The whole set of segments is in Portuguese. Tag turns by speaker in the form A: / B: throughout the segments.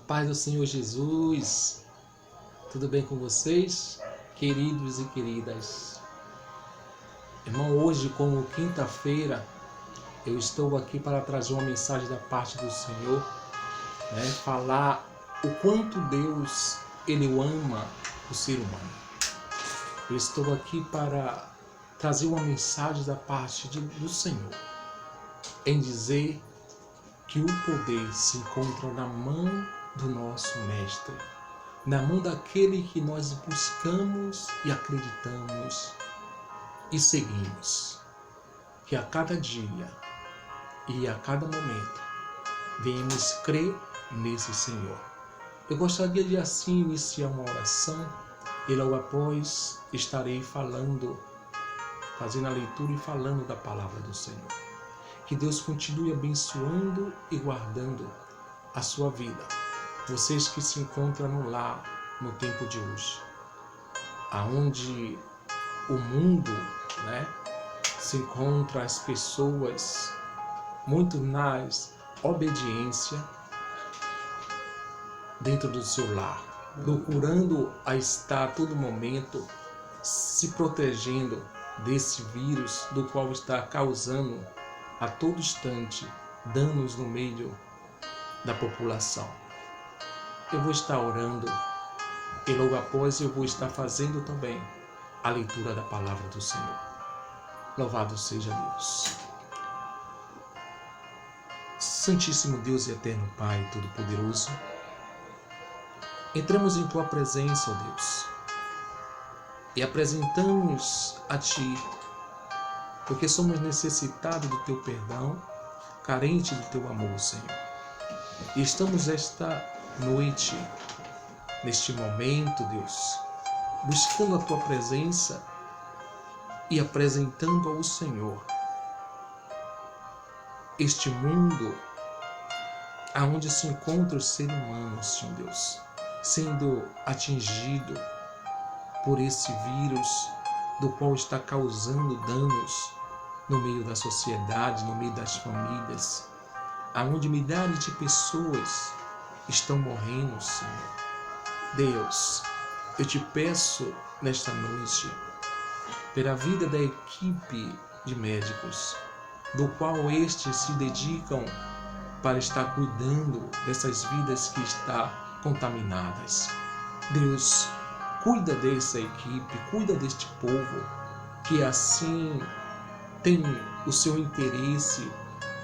A: Paz do Senhor Jesus, tudo bem com vocês, queridos e queridas? Irmão, hoje, como quinta-feira, eu estou aqui para trazer uma mensagem da parte do Senhor, falar o quanto Deus, Ele ama o ser humano. Eu estou aqui para trazer uma mensagem da parte do Senhor, em dizer que o poder se encontra na mão do nosso Mestre, na mão daquele que nós buscamos e acreditamos e seguimos, que a cada dia e a cada momento venhamos crer nesse Senhor. Eu gostaria de assim iniciar uma oração e logo após estarei fazendo a leitura e falando da palavra do Senhor. Que Deus continue abençoando e guardando a sua vida. Vocês que se encontram no lar no tempo de hoje, aonde o mundo, se encontra as pessoas muito nas obediência dentro do seu lar, procurando a estar a todo momento se protegendo desse vírus do qual está causando a todo instante danos no meio da população. Eu vou estar orando e logo após eu vou estar fazendo também a leitura da palavra do Senhor. Louvado seja Deus. Santíssimo Deus e eterno Pai Todo-Poderoso, entramos em Tua presença, ó Deus, e apresentamos a Ti, porque somos necessitados do Teu perdão, carentes do Teu amor, Senhor. E estamos esta noite, neste momento, Deus, buscando a Tua presença e apresentando ao Senhor este mundo aonde se encontra o ser humano, Senhor Deus, sendo atingido por esse vírus do qual está causando danos no meio da sociedade, no meio das famílias, aonde milhares de pessoas estão morrendo, Senhor. Deus, eu te peço nesta noite, pela vida da equipe de médicos, do qual estes se dedicam para estar cuidando dessas vidas que estão contaminadas. Deus, cuida dessa equipe, cuida deste povo, que assim tem o seu interesse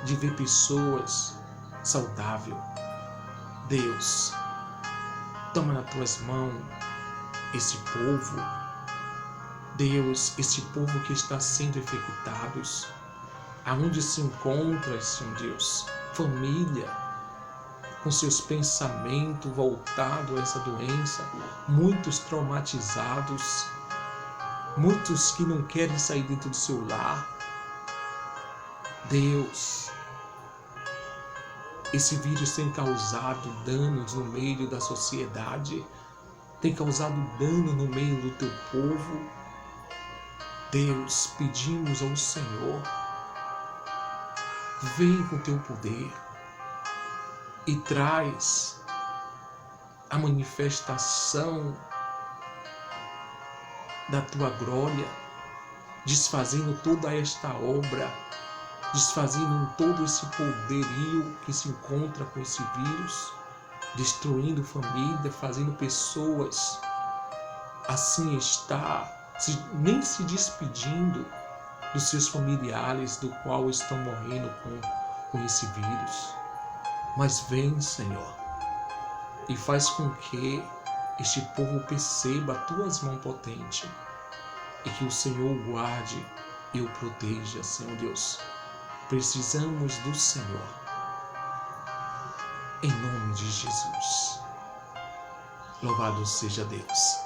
A: de ver pessoas saudáveis. Deus, toma nas tuas mãos esse povo. Deus, esse povo que está sendo infectado, aonde se encontra, Senhor Deus, família, com seus pensamentos voltados a essa doença, muitos traumatizados, muitos que não querem sair dentro do seu lar. Deus, esse vírus tem causado danos no meio da sociedade, tem causado dano no meio do teu povo. Deus, pedimos ao Senhor, vem com teu poder e traz a manifestação da tua glória, desfazendo toda esta obra, desfazendo todo esse poderio que se encontra com esse vírus, destruindo família, fazendo pessoas assim nem se despedindo dos seus familiares, do qual estão morrendo com esse vírus. Mas vem, Senhor, e faz com que este povo perceba as tuas mãos potentes e que o Senhor o guarde e o proteja, Senhor Deus. Precisamos do Senhor, em nome de Jesus. Louvado seja Deus.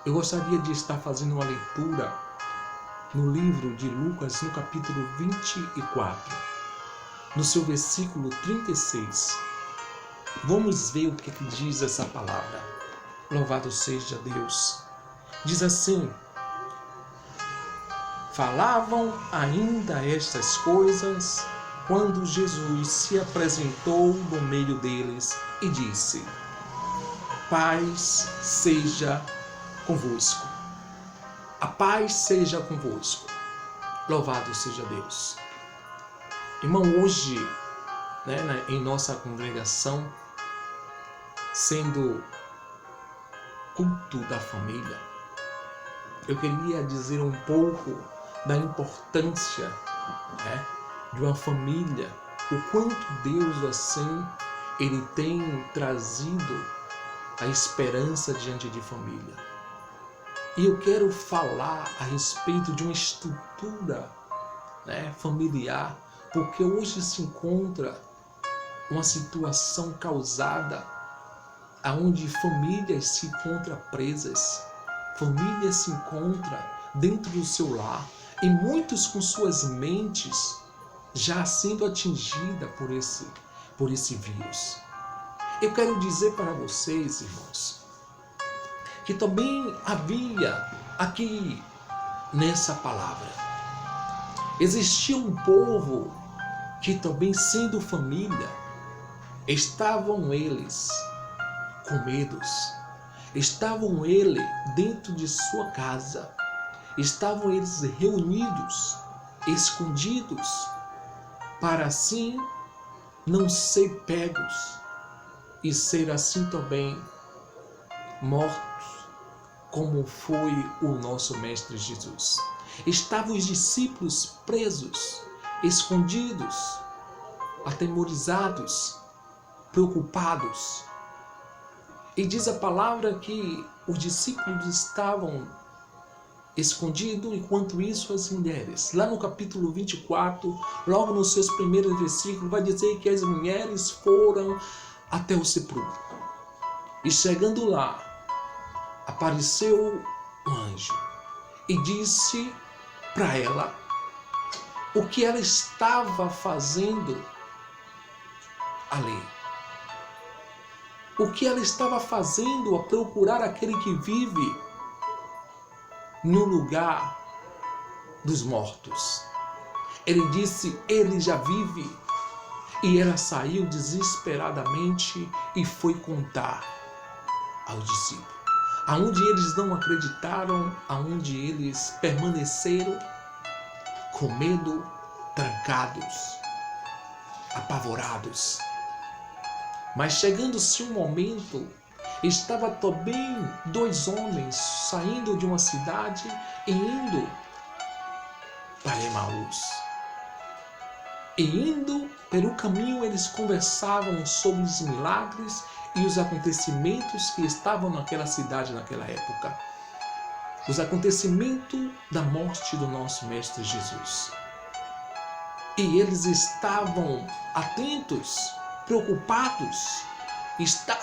A: Eu gostaria de estar fazendo uma leitura no livro de Lucas, no capítulo 24, no seu versículo 36. Vamos ver o que diz essa palavra. Louvado seja Deus. Diz assim: falavam ainda estas coisas quando Jesus se apresentou no meio deles e disse: paz seja convosco. A paz seja convosco. Louvado seja Deus. Irmão, hoje, em nossa congregação, sendo culto da família, eu queria dizer um pouco da importância de uma família, o quanto Deus assim, Ele tem trazido a esperança diante de família. E eu quero falar a respeito de uma estrutura familiar, porque hoje se encontra uma situação causada onde famílias se encontram presas, famílias se encontram dentro do seu lar e muitos com suas mentes já sendo atingidas por esse vírus. Eu quero dizer para vocês, irmãos, que também havia aqui nessa palavra, existia um povo que também, sendo família, estavam eles com medos, estavam eles dentro de sua casa, estavam eles reunidos, escondidos, para assim não ser pegos e ser assim também mortos, como foi o nosso Mestre Jesus. Estavam os discípulos presos, escondidos, atemorizados, preocupados. E diz a palavra que os discípulos estavam escondidos, enquanto isso as mulheres. Lá no capítulo 24, logo nos seus primeiros versículos, vai dizer que as mulheres foram até o sepulcro. E chegando lá, apareceu um anjo e disse para ela o que ela estava fazendo ali. O que ela estava fazendo a procurar aquele que vive no lugar dos mortos. Ele disse: ele já vive. E ela saiu desesperadamente e foi contar aos discípulos. Aonde eles não acreditaram, aonde eles permaneceram com medo, trancados, apavorados. Mas chegando-se um momento, estava também 2 homens saindo de uma cidade e indo para Emaús. E indo pelo caminho, eles conversavam sobre os milagres e os acontecimentos que estavam naquela cidade naquela época. Os acontecimentos da morte do nosso Mestre Jesus. E eles estavam atentos, preocupados,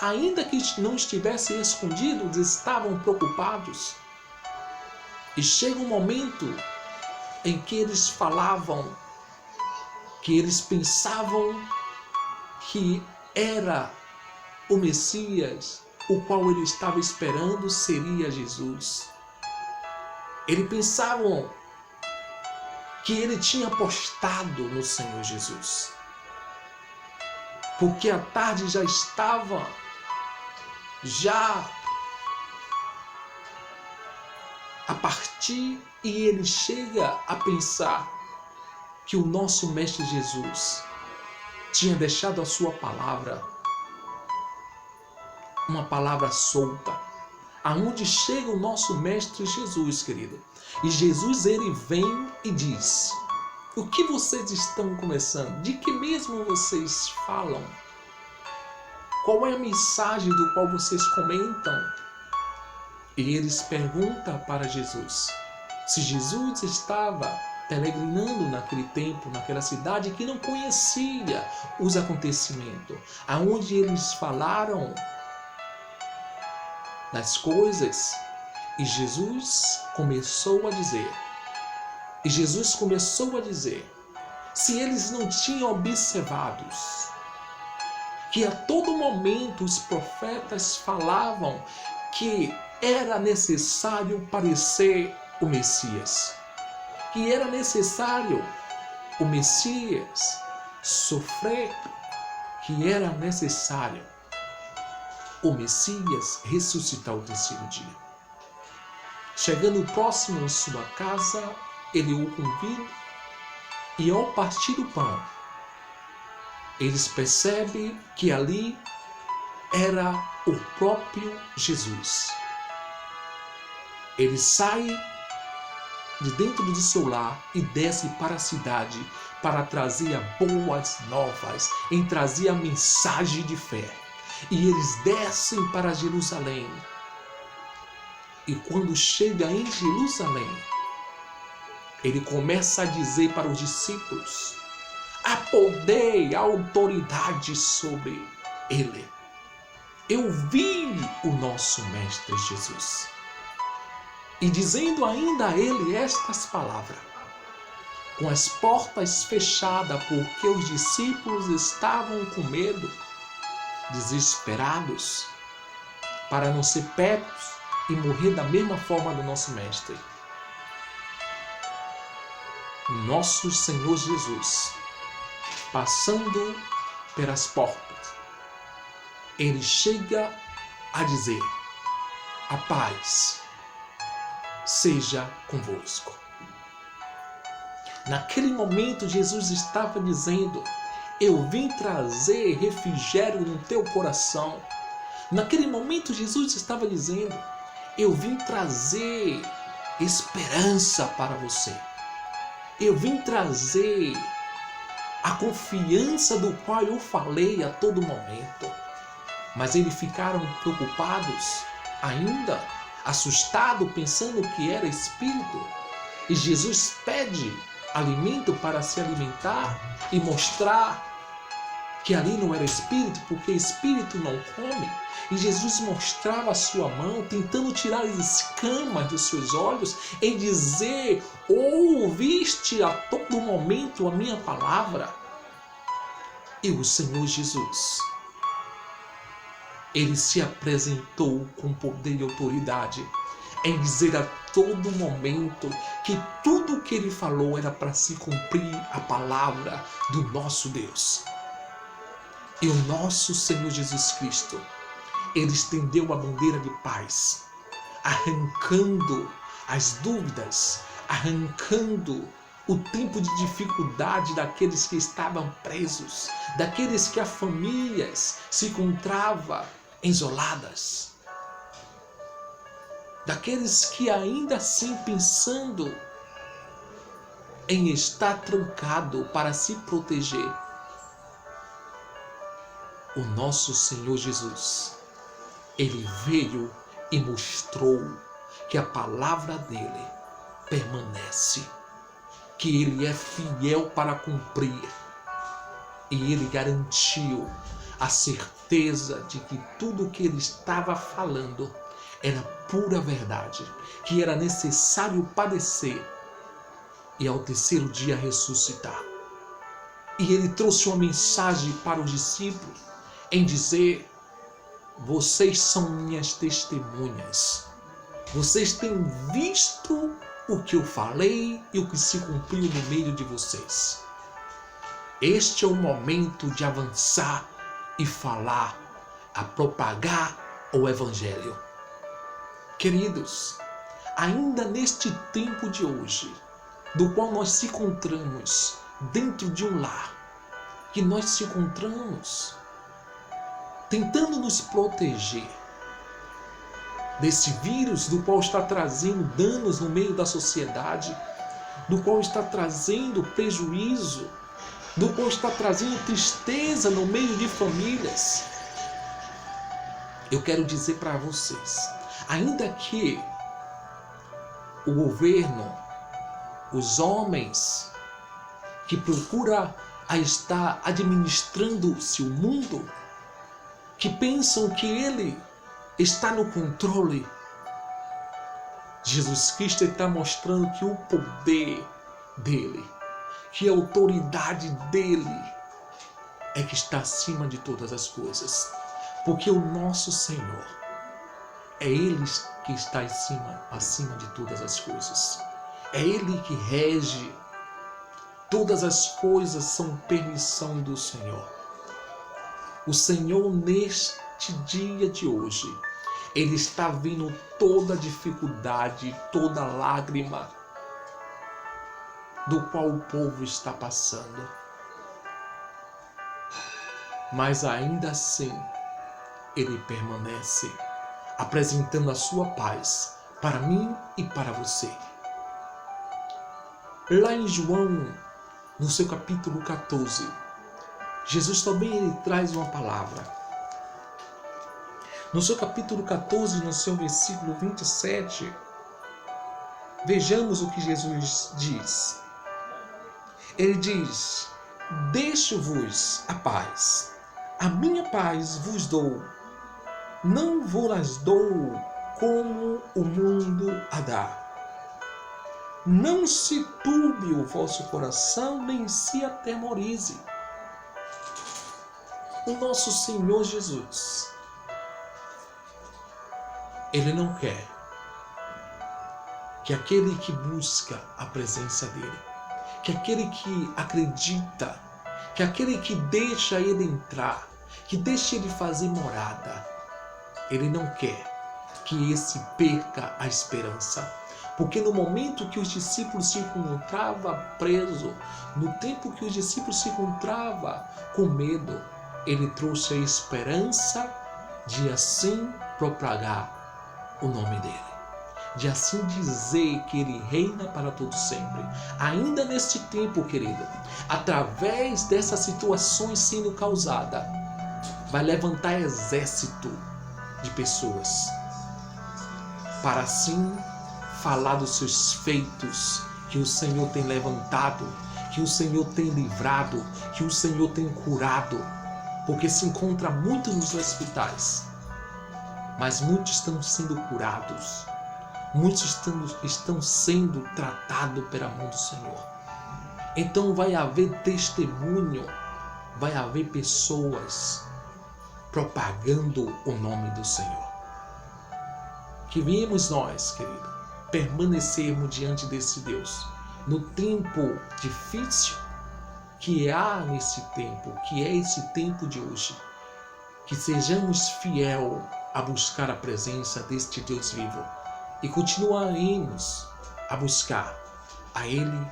A: ainda que não estivessem escondidos, estavam preocupados. E chega um momento em que eles falavam, que eles pensavam que era o Messias, o qual ele estava esperando seria Jesus. Eles pensavam que ele tinha apostado no Senhor Jesus, porque a tarde já estava a partir, e ele chega a pensar que o nosso Mestre Jesus tinha deixado a sua palavra, uma palavra solta, aonde chega o nosso Mestre Jesus, querido. E Jesus, ele vem e diz: o que vocês estão começando? De que mesmo vocês falam? Qual é a mensagem do qual vocês comentam? E eles perguntam para Jesus se Jesus estava peregrinando naquele tempo, naquela cidade, que não conhecia os acontecimentos, aonde eles falaram das coisas. E Jesus começou a dizer, se eles não tinham observado que a todo momento os profetas falavam que era necessário parecer o Messias, que era necessário o Messias sofrer que era necessário o Messias ressuscitar o terceiro dia. Chegando próximo em sua casa, ele o convida e ao partir o pão, eles percebem que ali era o próprio Jesus. Ele sai de dentro do seu lar e desce para a cidade para trazer boas novas, em trazer a mensagem de fé. E eles descem para Jerusalém. E quando chega em Jerusalém, ele começa a dizer para os discípulos: há poder, há autoridade sobre ele. Eu vi o nosso Mestre Jesus. E dizendo ainda a ele estas palavras, com as portas fechadas, porque os discípulos estavam com medo, desesperados, para não ser pegos e morrer da mesma forma do nosso Mestre. Nosso Senhor Jesus, passando pelas portas, ele chega a dizer: a paz seja convosco. Naquele momento Jesus estava dizendo: eu vim trazer refrigério no teu coração. Naquele momento Jesus estava dizendo: eu vim trazer esperança para você. Eu vim trazer a confiança do qual eu falei a todo momento. Mas eles ficaram preocupados, ainda assustados, pensando que era espírito. E Jesus pede alimento para se alimentar e mostrar que ali não era espírito, porque espírito não come. E Jesus mostrava a sua mão, tentando tirar as escamas dos seus olhos e dizer: ouviste a todo momento a minha palavra? E o Senhor Jesus, ele se apresentou com poder e autoridade em dizer a todo momento que tudo o que ele falou era para se cumprir a palavra do nosso Deus. E o nosso Senhor Jesus Cristo, ele estendeu a bandeira de paz, arrancando as dúvidas, arrancando o tempo de dificuldade daqueles que estavam presos, daqueles que as famílias se encontravam isoladas, daqueles que ainda assim pensando em estar trancado para se proteger. O nosso Senhor Jesus, ele veio e mostrou que a palavra dele permanece, que ele é fiel para cumprir. E ele garantiu a certeza de que tudo o que ele estava falando era pura verdade, que era necessário padecer e ao terceiro dia ressuscitar. E ele trouxe uma mensagem para os discípulos em dizer: vocês são minhas testemunhas. Vocês têm visto o que eu falei e o que se cumpriu no meio de vocês. Este é o momento de avançar e falar, a propagar o Evangelho. Queridos, ainda neste tempo de hoje, do qual nós se encontramos dentro de um lar, que nós se encontramos tentando nos proteger desse vírus do qual está trazendo danos no meio da sociedade, do qual está trazendo prejuízo, do qual está trazendo tristeza no meio de famílias. Eu quero dizer para vocês, ainda que o governo, os homens que procuram a estar administrando-se o mundo, que pensam que ele está no controle, Jesus Cristo está mostrando que o poder dele, que a autoridade dele é que está acima de todas as coisas. Porque o nosso Senhor, é ele que está acima de todas as coisas. É ele que rege Todas as coisas são permissão do Senhor. O Senhor, neste dia de hoje, Ele está vendo toda dificuldade, toda lágrima do qual o povo está passando. Mas ainda assim, Ele permanece apresentando a sua paz para mim e para você. Lá em João, no seu capítulo 14, Jesus também ele traz uma palavra. No seu capítulo 14, no seu versículo 27, vejamos o que Jesus diz. Ele diz: deixo-vos a paz, a minha paz vos dou, não vos dou como o mundo a dá. Não se turbe o vosso coração, nem se atemorize. O nosso Senhor Jesus, Ele não quer que aquele que busca a presença dEle, que aquele que acredita, que aquele que deixa Ele entrar, que deixa Ele fazer morada, Ele não quer que esse perca a esperança. Porque no momento que os discípulos se encontravam presos, no tempo que os discípulos se encontravam com medo, Ele trouxe a esperança de assim propagar o nome dEle, de assim dizer que Ele reina para todo sempre. Ainda neste tempo, querido, através dessas situações sendo causadas, vai levantar exército de pessoas para assim falar dos seus feitos, que o Senhor tem levantado, que o Senhor tem livrado, que o Senhor tem curado, porque se encontra muito nos hospitais, mas muitos estão sendo curados, muitos estão sendo tratados pela mão do Senhor. Então vai haver testemunho, vai haver pessoas propagando o nome do Senhor. Que viemos nós, querido, permanecermos diante desse Deus no tempo difícil que há nesse tempo, que é esse tempo de hoje, que sejamos fiel a buscar a presença deste Deus vivo e continuaremos a buscar a Ele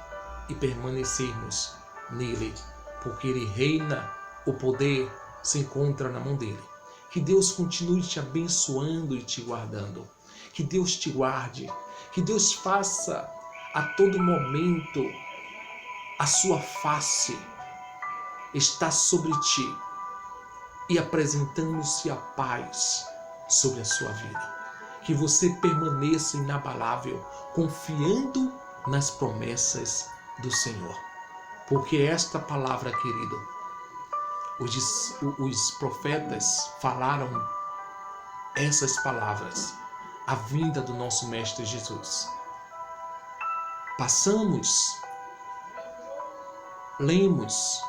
A: e permanecermos nele, porque Ele reina, o poder se encontra na mão dele. Que Deus continue te abençoando e te guardando, que Deus te guarde, que Deus faça a todo momento a sua face estar sobre ti e apresentando-se a paz sobre a sua vida. Que você permaneça inabalável, confiando nas promessas do Senhor. Porque esta palavra, querido, os profetas falaram essas palavras, a vinda do nosso Mestre Jesus. Passamos, lemos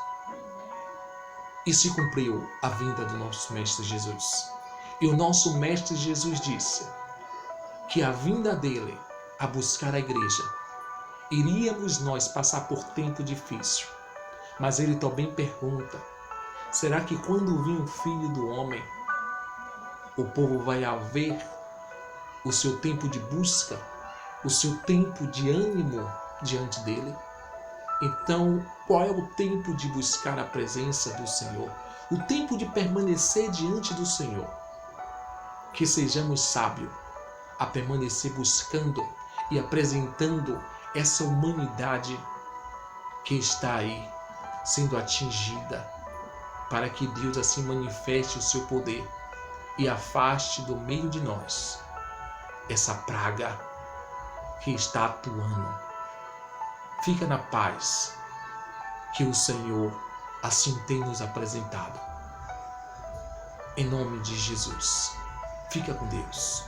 A: e se cumpriu a vinda do nosso Mestre Jesus. E o nosso Mestre Jesus disse que a vinda dele a buscar a igreja, iríamos nós passar por tempo difícil. Mas ele também pergunta: será que quando vir o Filho do Homem, o povo vai haver o seu tempo de busca, o seu tempo de ânimo diante dele? Então, qual é o tempo de buscar a presença do Senhor? O tempo de permanecer diante do Senhor. Que sejamos sábios a permanecer buscando e apresentando essa humanidade que está aí sendo atingida, para que Deus assim manifeste o seu poder e afaste do meio de nós essa praga que está atuando. Fica na paz que o Senhor assim tem nos apresentado. Em nome de Jesus. Fica com Deus.